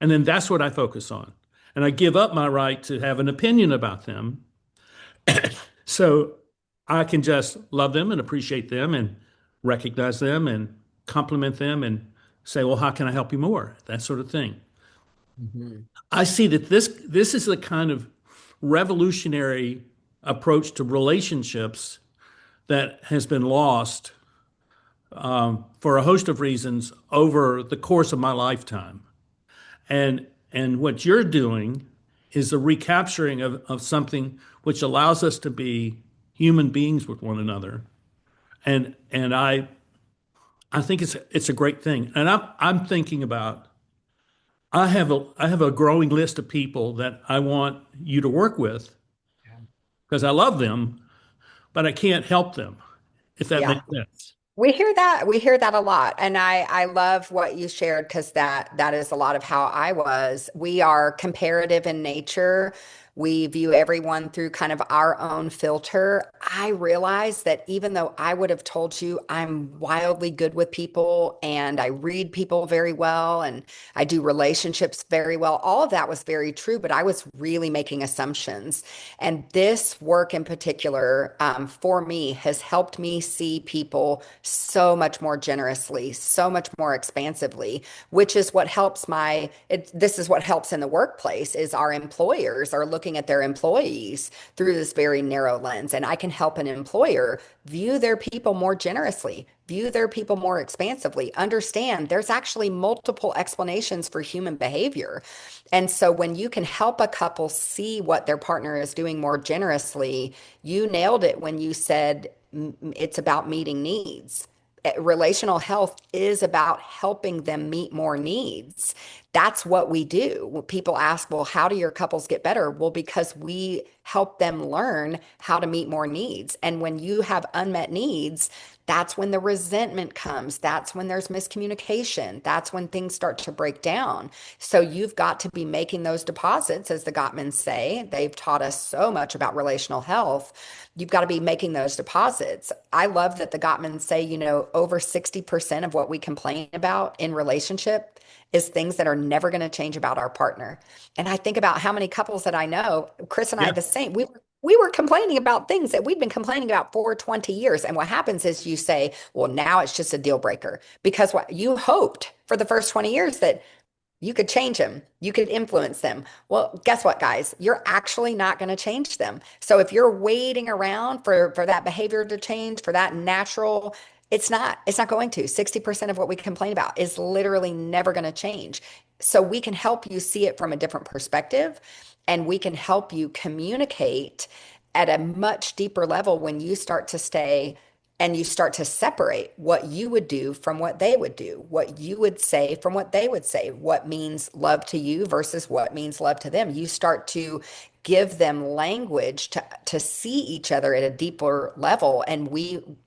And then that's what I focus on. And I give up my right to have an opinion about them so I can just love them and appreciate them and recognize them and compliment them and say, well, how can I help you more? That sort of thing. Mhm. I see that this is a kind of revolutionary approach to relationships that has been lost for a host of reasons over the course of my lifetime. And what you're doing is a recapturing of something which allows us to be human beings with one another. And I think it's a great thing. And I'm thinking about I have a growing list of people that I want you to work with Yeah. because I love them, but I can't help them, if that Yeah. makes sense. We hear that. We hear that a lot. And I love what you shared because that is a lot of how I was. We are comparative in nature. We view everyone through kind of our own filter. I realize that even though I would have told you I'm wildly good with people and I read people very well and I do relationships very well, all of that was very true, but I was really making assumptions. And this work in particular, for me, has helped me see people so much more generously, so much more expansively, which is what helps this is what helps in the workplace is our employers are looking at their employees through this very narrow lens. And I can help an employer view their people more generously, view their people more expansively, understand there's actually multiple explanations for human behavior. And so when you can help a couple see what their partner is doing more generously, you nailed it when you said it's about meeting needs. Relational health is about helping them meet more needs. That's what we do. When people ask, well, how do your couples get better? Well, because we help them learn how to meet more needs. And when you have unmet needs, that's when the resentment comes. That's when there's miscommunication. That's when things start to break down. So you've got to be making those deposits, as the Gottmans say. They've taught us so much about relational health. You've got to be making those deposits. I love that the Gottmans say, over 60% of what we complain about in relationship is things that are never going to change about our partner. And I think about how many couples that I know, Chris and I, Yeah. the same. We were complaining about things that we've been complaining about for 20 years. And what happens is you say, well, now it's just a deal breaker because what you hoped for the first 20 years that you could change them, you could influence them. Well, guess what, guys? You're actually not going to change them. So if you're waiting around for that behavior to change, for that natural, it's not going to. 60% of what we complain about is literally never going to change. So we can help you see it from a different perspective and we can help you communicate at a much deeper level when you start to stay and you start to separate what you would do from what they would do, what you would say from what they would say, what means love to you versus what means love to them. You start to give them language to see each other at a deeper level. And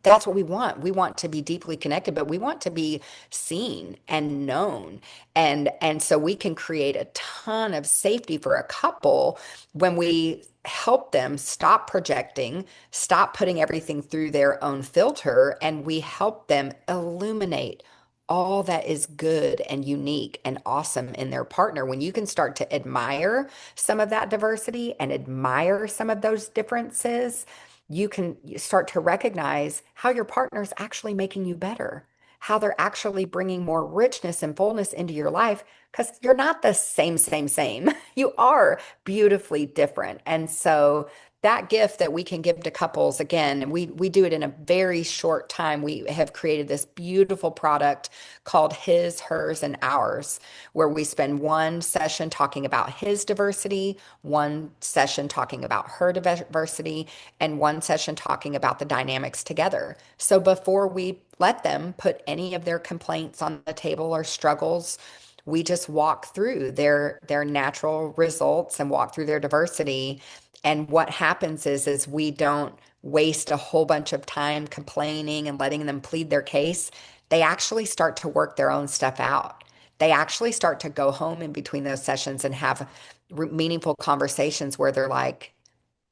that's what we want. We want to be deeply connected, but we want to be seen and known. And so we can create a ton of safety for a couple when we help them stop projecting, stop putting everything through their own filter, and we help them illuminate all that is good and unique and awesome in their partner. When you can start to admire some of that diversity and admire some of those differences, you can start to recognize how your partner is actually making you better, how they're actually bringing more richness and fullness into your life, because you're not the same. You are beautifully different. And so that gift that we can give to couples, again, and we do it in a very short time. We have created this beautiful product called His, Hers, and Ours, where we spend one session talking about his diversity, one session talking about her diversity, and one session talking about the dynamics together. So before we let them put any of their complaints on the table or struggles, we just walk through their natural results and walk through their diversity. And what happens is we don't waste a whole bunch of time complaining and letting them plead their case. They actually start to work their own stuff out. They actually start to go home in between those sessions and have meaningful conversations where they're like,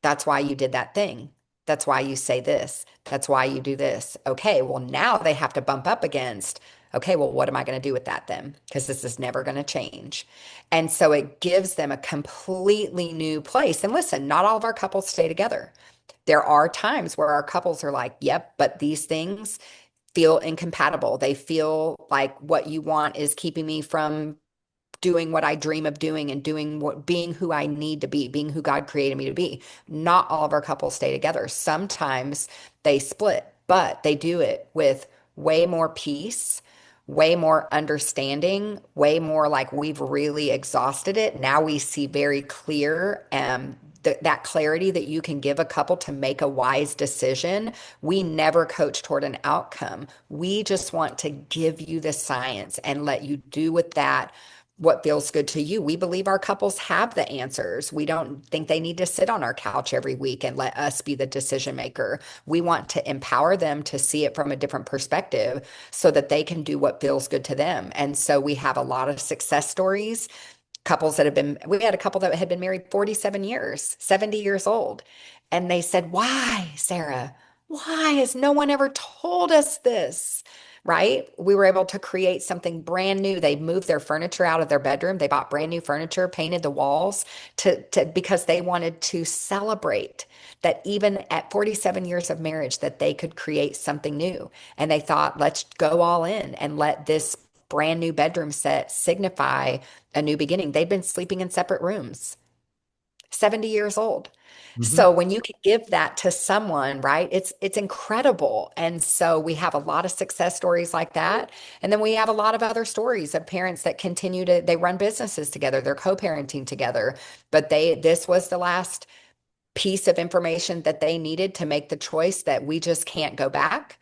that's why you did that thing. That's why you say this. That's why you do this. Okay, well, now they have to bump up against, okay, well, what am I going to do with that then? Because this is never going to change. And so it gives them a completely new place. And listen, not all of our couples stay together. There are times where our couples are like, yep, but these things feel incompatible. They feel like what you want is keeping me from doing what I dream of doing and doing what being who I need to be, being who God created me to be. Not all of our couples stay together. Sometimes they split, but they do it with way more peace, way more understanding, way more like we've really exhausted it. Now we see very clear that clarity that you can give a couple to make a wise decision. We never coach toward an outcome. We just want to give you the science and let you do with that what feels good to you. We believe our couples have the answers. We don't think they need to sit on our couch every week and let us be the decision maker. We want to empower them to see it from a different perspective so that they can do what feels good to them. And so we have a lot of success stories. We had a couple that had been married 47 years, 70 years old. And they said, why, Sarah? Why has no one ever told us this? Right? We were able to create something brand new. They moved their furniture out of their bedroom. They bought brand new furniture, painted the walls because they wanted to celebrate that even at 47 years of marriage, that they could create something new. And they thought, let's go all in and let this brand new bedroom set signify a new beginning. They'd been sleeping in separate rooms, 70 years old. Mhm. So when you can give that to someone, right, it's incredible. And so we have a lot of success stories like that. And then we have a lot of other stories of parents that they run businesses together, they're co-parenting together, but this was the last piece of information that they needed to make the choice that we just can't go back.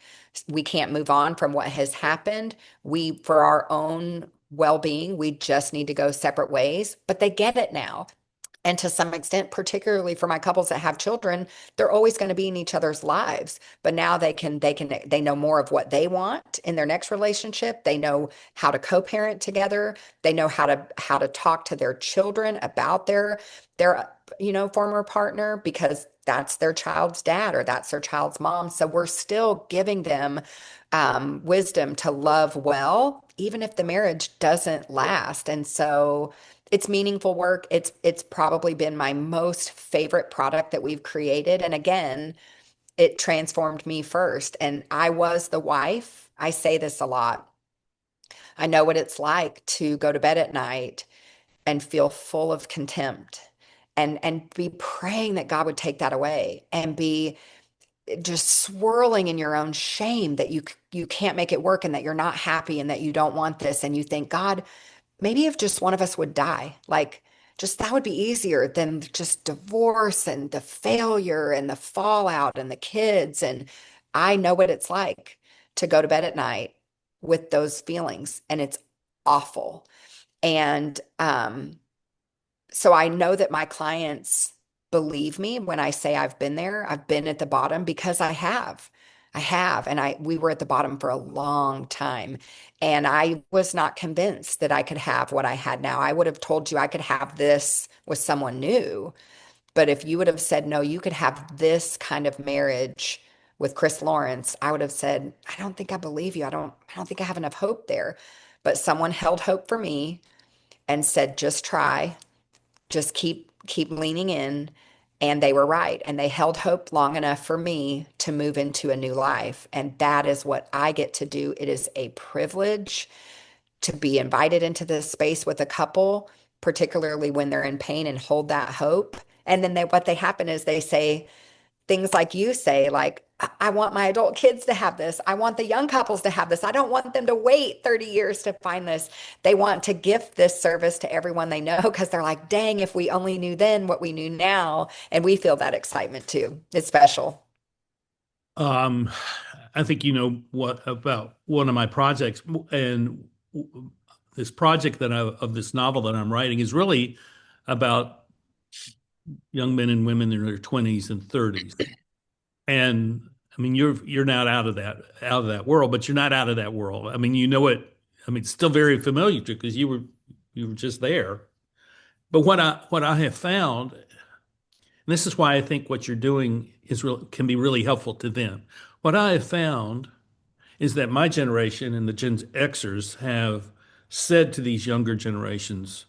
We can't move on from what has happened. For our own well-being, we just need to go separate ways, but they get it now. And to some extent, particularly for my couples that have children, they're always going to be in each other's lives. But now they know more of what they want in their next relationship. They know how to co-parent together. They know how to talk to their children about their former partner, because that's their child's dad or that's their child's mom. So we're still giving them wisdom to love well, even if the marriage doesn't last. And so it's meaningful work. It's probably been my most favorite product that we've created. And again, it transformed me first. And I was the wife. I say this a lot. I know what it's like to go to bed at night and feel full of contempt and be praying that God would take that away and be just swirling in your own shame that you can't make it work and that you're not happy and that you don't want this and you think, God, maybe if just one of us would die, like just that would be easier than just divorce and the failure and the fallout and the kids. And I know what it's like to go to bed at night with those feelings, and it's awful. And so I know that my clients believe me when I say I've been there. I've been at the bottom because I have. I have. And we were at the bottom for a long time. And I was not convinced that I could have what I had now. I would have told you I could have this with someone new. But if you would have said, no, you could have this kind of marriage with Chris Lawrence, I would have said, I don't think I believe you. I don't think I have enough hope there. But someone held hope for me and said, just try, just keep leaning in. And they were right. And they held hope long enough for me to move into a new life. And that is what I get to do. It is a privilege to be invited into this space with a couple, particularly when they're in pain, and hold that hope. And then what they happen is they say things like you say, like, I want my adult kids to have this. I want the young couples to have this. I don't want them to wait 30 years to find this. They want to gift this service to everyone they know because they're like, dang, if we only knew then what we knew now. And we feel that excitement too. It's special. Um, I think you know what about one of my projects, and this project of this novel that I'm writing is really about young men and women in their 20s and 30s. And I mean, you're not out of that world, but you're not out of that world. I mean, you know it. I mean, it's still very familiar to you because you were just there. But what I have found, and this is why I think what you're doing can be really helpful to them. What I have found is that my generation and the Gen Xers have said to these younger generations,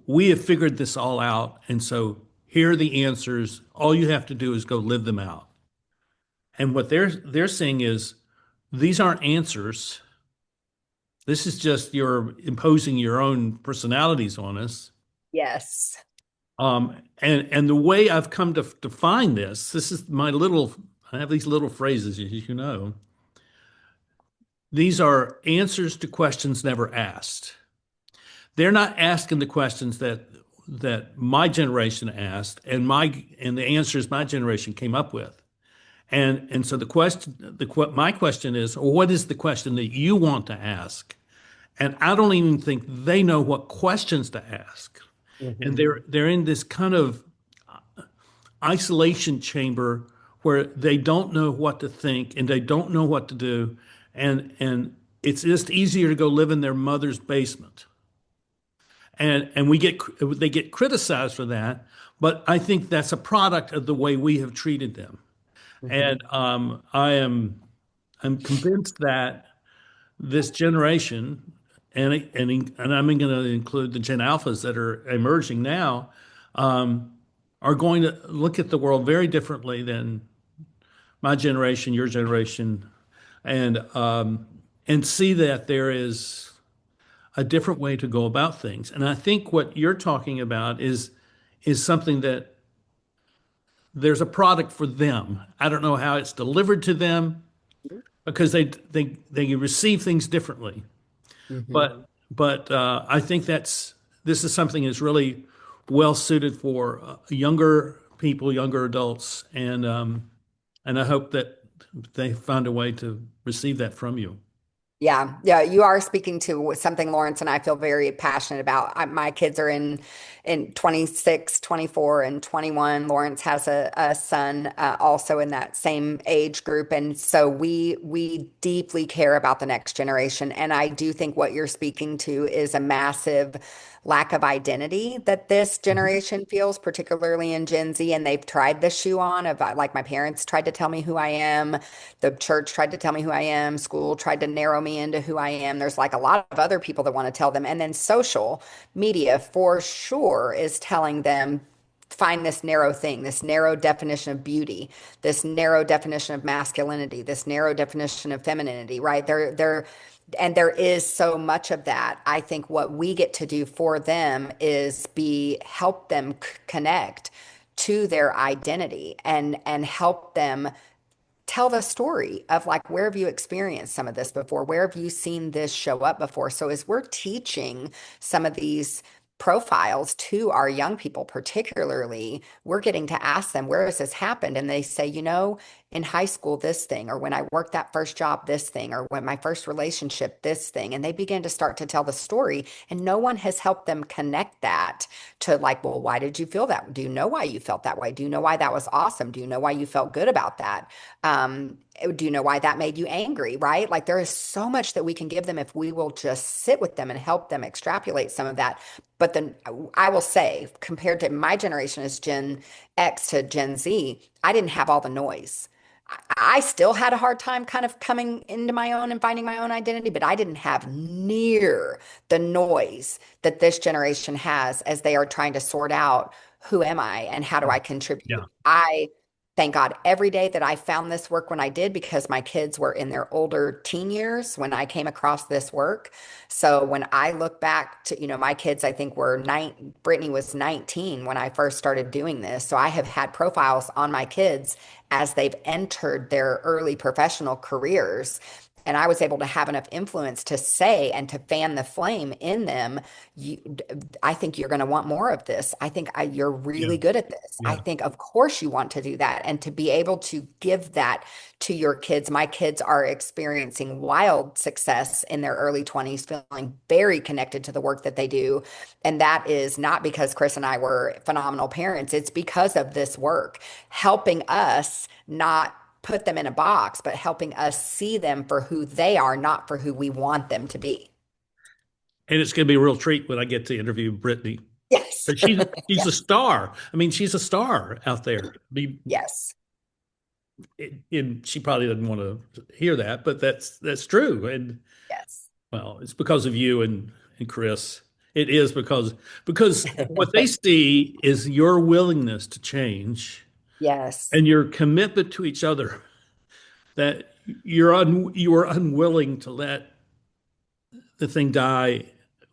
we have figured this all out, and so here are the answers. All you have to do is go live them out. And what they're saying is these aren't answers. This is just you're imposing your own personalities on us. Yes. And the way I've come to define this is my little. I have these little phrases, as you know. These are answers to questions never asked. They're not asking the questions that my generation asked, and the answers my generation came up with. And so my question is, what is the question that you want to ask? And I don't even think they know what questions to ask. And Mhm. they're in this kind of isolation chamber where they don't know what to think and they don't know what to do. And it's just easier to go live in their mother's basement. And they get criticized for that, but I think that's a product of the way we have treated them. Mhm. And I'm convinced that this generation, and I'm going to include the Gen Alphas that are emerging now, are going to look at the world very differently than my generation, your generation, and see that there is a different way to go about things. And I think what you're talking about is something that there's a product for them. I don't know how it's delivered to them because they receive things differently. Mhm. But I think this is something that's really well suited for younger people, younger adults, and I hope that they find a way to receive that from you. Yeah, yeah, you are speaking to something Lawrence and I feel very passionate about. My kids are in 26, 24, and 21. Lawrence has a son also in that same age group, and so we deeply care about the next generation. And I do think what you're speaking to is a massive lack of identity that this Mhm. generation feels, particularly in Gen Z. And they've tried the shoe on of like my parents tried to tell me who I am. The church tried to tell me who I am. School tried to narrow me into who I am. There's like a lot of other people that want to tell them. And then social media for sure is telling them find this narrow thing, this narrow definition of beauty, this narrow definition of masculinity, this narrow definition of femininity, right? And there is so much of that. I think what we get to do for them is help them connect to their identity and help them tell the story of like where have you experienced some of this before, where have you seen this show up before. So as we're teaching some of these profiles to our young people particularly, we're getting to ask them, where has this happened? And they say, in high school, this thing, or when I worked that first job, this thing, or when my first relationship, this thing. And they begin to start to tell the story, and no one has helped them connect that to like, well, why did you feel that? Do you know why you felt that way? Do you know why that was awesome? Do you know why you felt good about that? Do you know why that made you angry? Right? Like there is so much that we can give them if we will just sit with them and help them extrapolate some of that. But then I will say, compared to my generation as Gen X to Gen Z, I didn't have all the noise. I still had a hard time kind of coming into my own and finding my own identity, but I didn't have near the noise that this generation has as they are trying to sort out who am I and how do I Yeah. contribute. I thank God every day that I found this work when I did because my kids were in their older teen years when I came across this work. So when I look back to, my kids, I think were Brittany was 19 when I first started doing this. So I have had profiles on my kids as they've entered their early professional careers. And I was able to have enough influence to say and to fan the flame in them. You, I think you're going to want more of this. I think you're Yeah. really good at this. I Yeah. think, of course, you want to do that. And to be able to give that to your kids. My kids are experiencing wild success in their early 20s, feeling very connected to the work that they do. And that is not because Chris and I were phenomenal parents, it's because of this work, helping us not put them in a box, but helping us see them for who they are, not for who we want them to be. And it's going to be a real treat when I get to interview Brittany. Yes. But she's a Yes. star. I mean, she's a star out there. Yes. And she probably doesn't want to hear that, but that's true. And Yes. well, it's because of you and Chris. It is because what they see is your willingness to change Yes. and your commitment to each other. That you are unwilling to let the thing die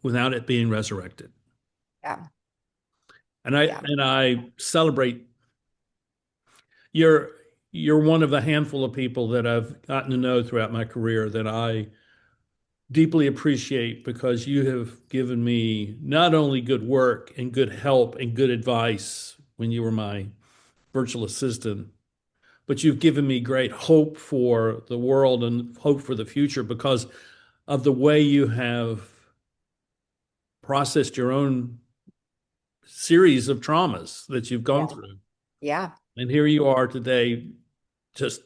without it being resurrected. Yeah. And I Yeah. and I celebrate you're you're one of a handful of people that I've gotten to know throughout my career that I deeply appreciate because you have given me not only good work and good help and good advice when you were my virtual assistant, but you've given me great hope for the world and hope for the future because of the way you have processed your own series of traumas that you've gone Yeah. through. Yeah. And here you are today, just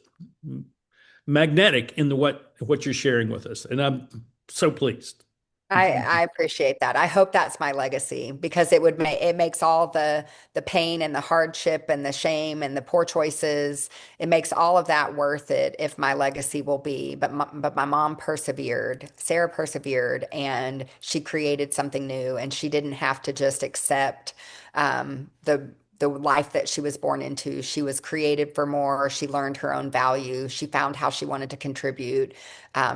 magnetic in the what you're sharing with us. And I'm so pleased. I appreciate that. I hope that's my legacy because it makes all the pain and the hardship and the shame and the poor choices, it makes all of that worth it if my legacy will be. But my mom persevered. Sarah persevered and she created something new and she didn't have to just accept the life that she was born into. She was created for more. She learned her own value. She found how she wanted to contribute.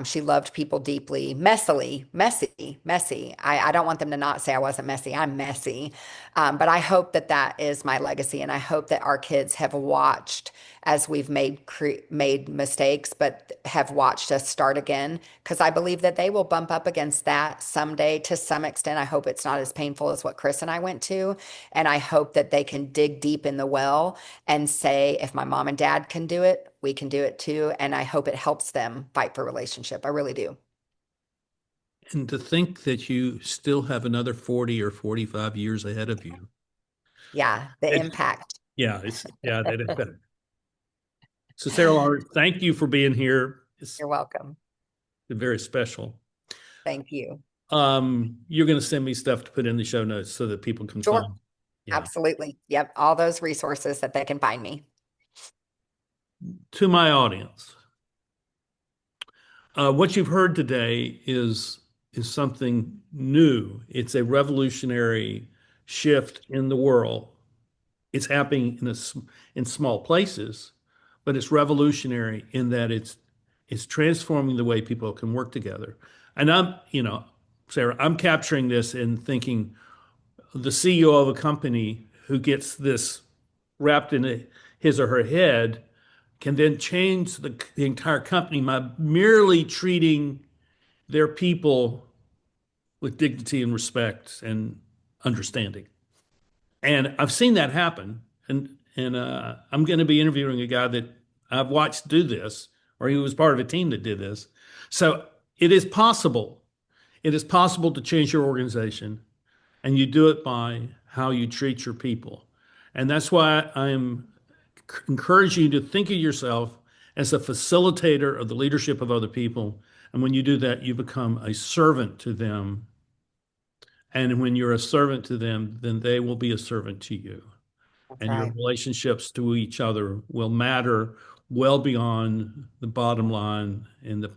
She loved people deeply, messy. I don't want them to not say I wasn't messy. I'm messy. But I hope that that is my legacy. And I hope that our kids have watched as we've made mistakes, but have watched us start again. Because I believe that they will bump up against that someday to some extent. I hope it's not as painful as what Chris and I went to. And I hope that they can dig deep in the well and say, if my mom and dad can do it, we can do it too. And I hope it helps them fight for relationship. I really do. And to think that you still have another 40 or 45 years ahead of you. Yeah, the It's, impact. yeah, that is better. So Sarah Lawrence, thank you for being here. It's You're welcome. very special. Thank you. You're going to send me stuff to put in the show notes so that people can Sure. find. Yeah. Absolutely. Yep. All those resources that they can find me. To my audience, what you've heard today is something new. It's a revolutionary shift in the world. It's happening in small places, but it's revolutionary in that it's transforming the way people can work together. And Sarah, I'm capturing this and thinking the CEO of a company who gets this wrapped in his or her head can then change the entire company by merely treating their people with dignity and respect and understanding. And I've seen that happen. And I'm going to be interviewing a guy that I've watched do this, or he was part of a team that did this. So it is possible. It is possible to change your organization, and you do it by how you treat your people. And that's why I am encouraging you to think of yourself as a facilitator of the leadership of other people. And when you do that, you become a servant to them. And when you're a servant to them, then they will be a servant to you. That's And your right. relationships to each other will matter well beyond the bottom line in the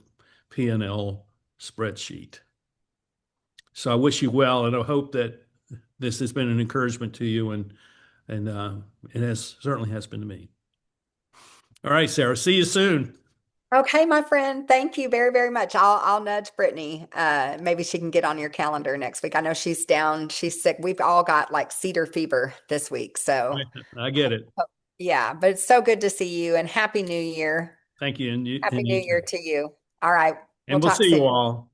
P&L spreadsheet. So I wish you well, and I hope that this has been an encouragement to you, and it has certainly has been to me. All right, Sarah. See you soon. Okay, my friend. Thank you very, very much. I'll nudge Brittany. Maybe she can get on your calendar next week. I know she's down, she's sick. We've all got like cedar fever this week. So I get it. yeah, but it's so good to see you and Happy New Year. Thank you, Happy and New you Year too. to you. All right. We'll And we'll talk see you soon. all.